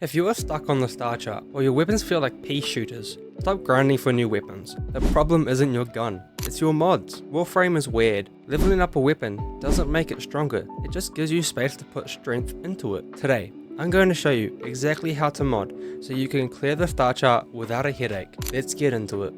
If you are stuck on the star chart, or your weapons feel like pea shooters, stop grinding for new weapons. The problem isn't your gun, it's your mods. Warframe is weird. Leveling up a weapon doesn't make it stronger, it just gives you space to put strength into it. Today, I'm going to show you exactly how to mod so you can clear the star chart without a headache. Let's get into it.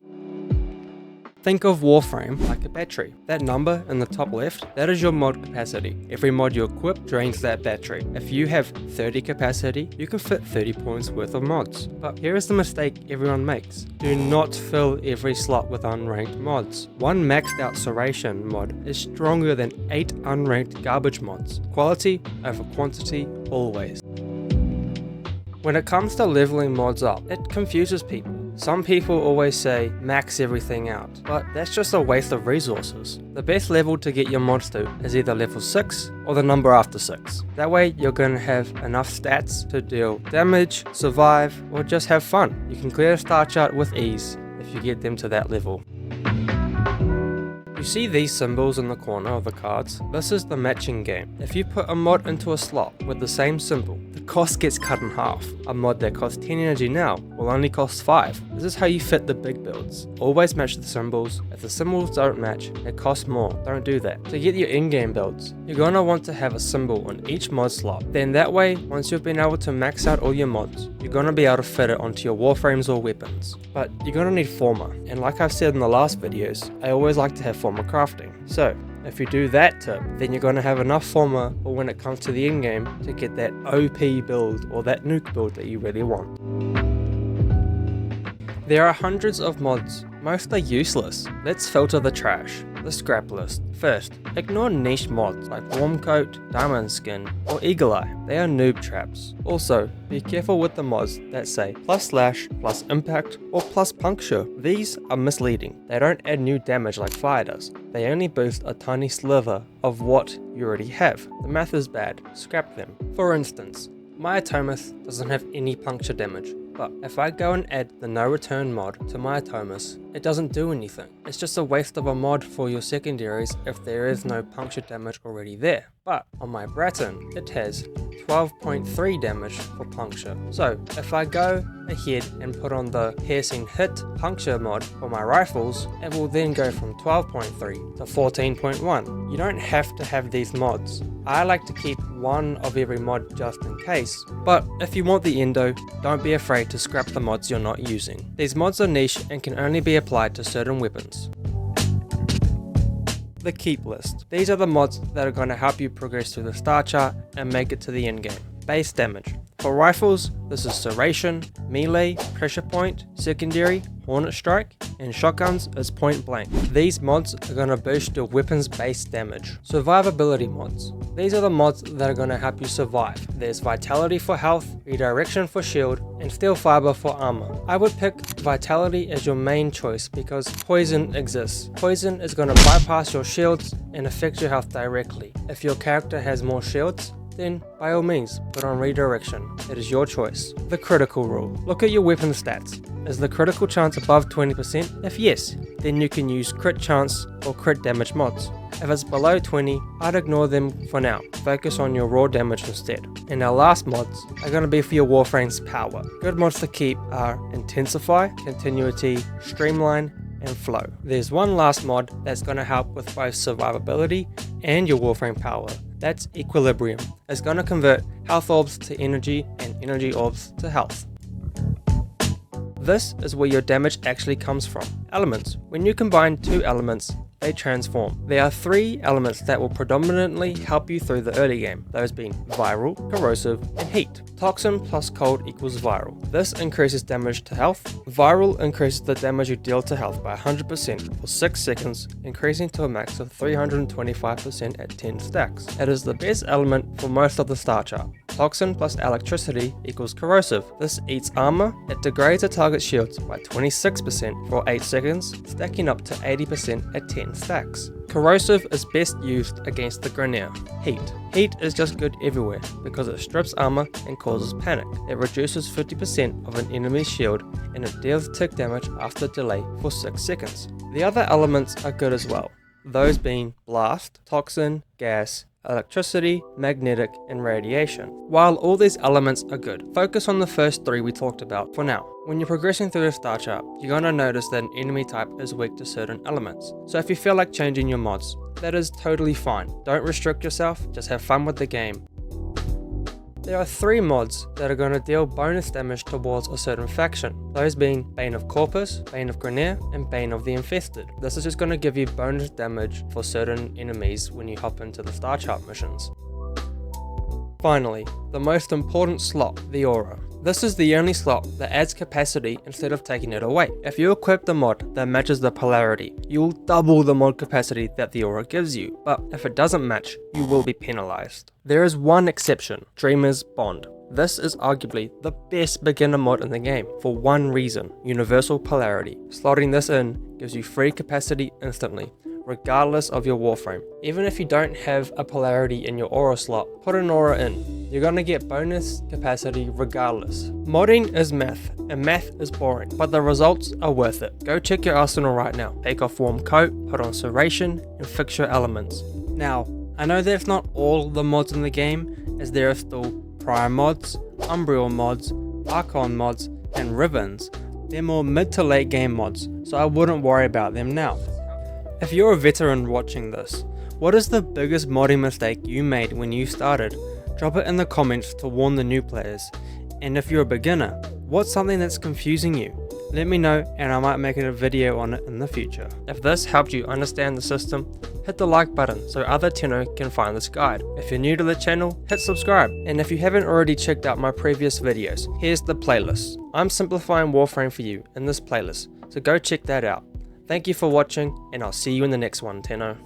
Think of Warframe like a battery. That number in the top left, that is your mod capacity. Every mod you equip drains that battery. If you have 30 capacity, you can fit 30 points worth of mods. But here is the mistake everyone makes. Do not fill every slot with unranked mods. One maxed out Serration mod is stronger than 8 unranked garbage mods. Quality over quantity always. When it comes to leveling mods up, it confuses people. Some people always say max everything out, but that's just a waste of resources. The best level to get your mods to is either level 6 or the number after 6. That way you're going to have enough stats to deal damage, survive, or just have fun. You can clear a star chart with ease if you get them to that level. You see these symbols in the corner of the cards? This is the matching game. If you put a mod into a slot with the same symbol, the cost gets cut in half. A mod that costs 10 energy now will only cost 5. This is how you fit the big builds. Always match the symbols. If the symbols don't match, it costs more. Don't do that. To get your in-game builds, you're going to want to have a symbol on each mod slot. Then that way, once you've been able to max out all your mods, you're going to be able to fit it onto your warframes or weapons. But you're going to need forma, and like I've said in the last videos, I always like to have forma crafting. So if you do that tip, then you're going to have enough forma for when it comes to the end game to get that OP build or that nuke build that you really want. There are hundreds of mods, most are useless. Let's filter the trash, the scrap list. First, ignore niche mods like Warm Coat, Diamond Skin, or Eagle Eye. They are noob traps. Also, be careful with the mods that say +slash, +impact, or +puncture. These are misleading. They don't add new damage like fire does. They only boost a tiny sliver of what you already have. The math is bad. Scrap them. For instance, my Atomus doesn't have any puncture damage. But if I go and add the no return mod to my Atomus, it doesn't do anything. It's just a waste of a mod for your secondaries if there is no puncture damage already there. But on my Bratton, it has 12.3 damage for puncture. So if I go ahead and put on the piercing hit puncture mod for my rifles, it will then go from 12.3 to 14.1. You don't have to have these mods. I like to keep one of every mod just in case. But if you want the endo, don't be afraid to scrap the mods you're not using. These mods are niche and can only be applied to certain weapons. The keep list. These are the mods that are going to help you progress through the star chart and make it to the end game. Base damage. For rifles, this is Serration, Melee, Pressure Point, Secondary, Hornet Strike, and shotguns is Point Blank. These mods are going to boost your weapon's base damage. Survivability mods. These are the mods that are going to help you survive. There's Vitality for health, Redirection for shield, and Steel Fiber for armor. I would pick Vitality as your main choice because Poison exists. Poison is going to bypass your shields and affect your health directly. If your character has more shields, then by all means put on Redirection. It is your choice. The critical rule. Look at your weapon stats. Is the critical chance above 20%? If yes, then you can use crit chance or crit damage mods. If it's below 20, I'd ignore them for now. Focus on your raw damage instead. And our last mods are going to be for your Warframe's power. Good mods to keep are Intensify, Continuity, Streamline, and Flow. There's one last mod that's going to help with both survivability and your Warframe power. That's Equilibrium. It's going to convert health orbs to energy and energy orbs to health. This is where your damage actually comes from. Elements. When you combine two elements, they transform. There are 3 elements that will predominantly help you through the early game, those being Viral, Corrosive, and Heat. Toxin plus Cold equals Viral. This increases damage to health. Viral increases the damage you deal to health by 100% for 6 seconds, increasing to a max of 325% at 10 stacks. It is the best element for most of the star chart. Toxin plus Electricity equals Corrosive. This eats armor. It degrades a target's shields by 26% for 8 seconds, stacking up to 80% at 10 stacks. Corrosive is best used against the Grineer. Heat. Heat is just good everywhere because it strips armor and causes panic. It reduces 50% of an enemy's shield and it deals tick damage after delay for 6 seconds. The other elements are good as well, those being Blast, Toxin, Gas, electricity, magnetic, and radiation. While all these elements are good, focus on the first 3 we talked about for now. When you're progressing through the star chart, you're going to notice that an enemy type is weak to certain elements. So if you feel like changing your mods, that is totally fine. Don't restrict yourself, just have fun with the game. There are 3 mods that are going to deal bonus damage towards a certain faction, those being Bane of Corpus, Bane of Grineer, and Bane of the Infested. This is just going to give you bonus damage for certain enemies when you hop into the star chart missions. Finally, the most important slot, the aura. This is the only slot that adds capacity instead of taking it away. If you equip the mod that matches the polarity, you'll double the mod capacity that the aura gives you, but if it doesn't match, you will be penalized. There is one exception, Dreamer's Bond. This is arguably the best beginner mod in the game for one reason, universal polarity. Slotting this in gives you free capacity instantly, regardless of your Warframe. Even if you don't have a polarity in your aura slot, put an aura in. You're gonna get bonus capacity regardless. Modding is math, and math is boring, but the results are worth it. Go check your arsenal right now. Take off warm coat, put on serration, and fix your elements. Now, I know that's not all the mods in the game, as there are still prior mods, Umbriel mods, Archon mods, and Ribbons. They're more mid to late game mods, so I wouldn't worry about them now. If you're a veteran watching this, what is the biggest modding mistake you made when you started? Drop it in the comments to warn the new players. And if you're a beginner, what's something that's confusing you? Let me know and I might make a video on it in the future. If this helped you understand the system, hit the like button so other Tenno can find this guide. If you're new to the channel, hit subscribe. And if you haven't already checked out my previous videos, here's the playlist. I'm simplifying Warframe for you in this playlist, so go check that out. Thank you for watching, and I'll see you in the next one, Tenno.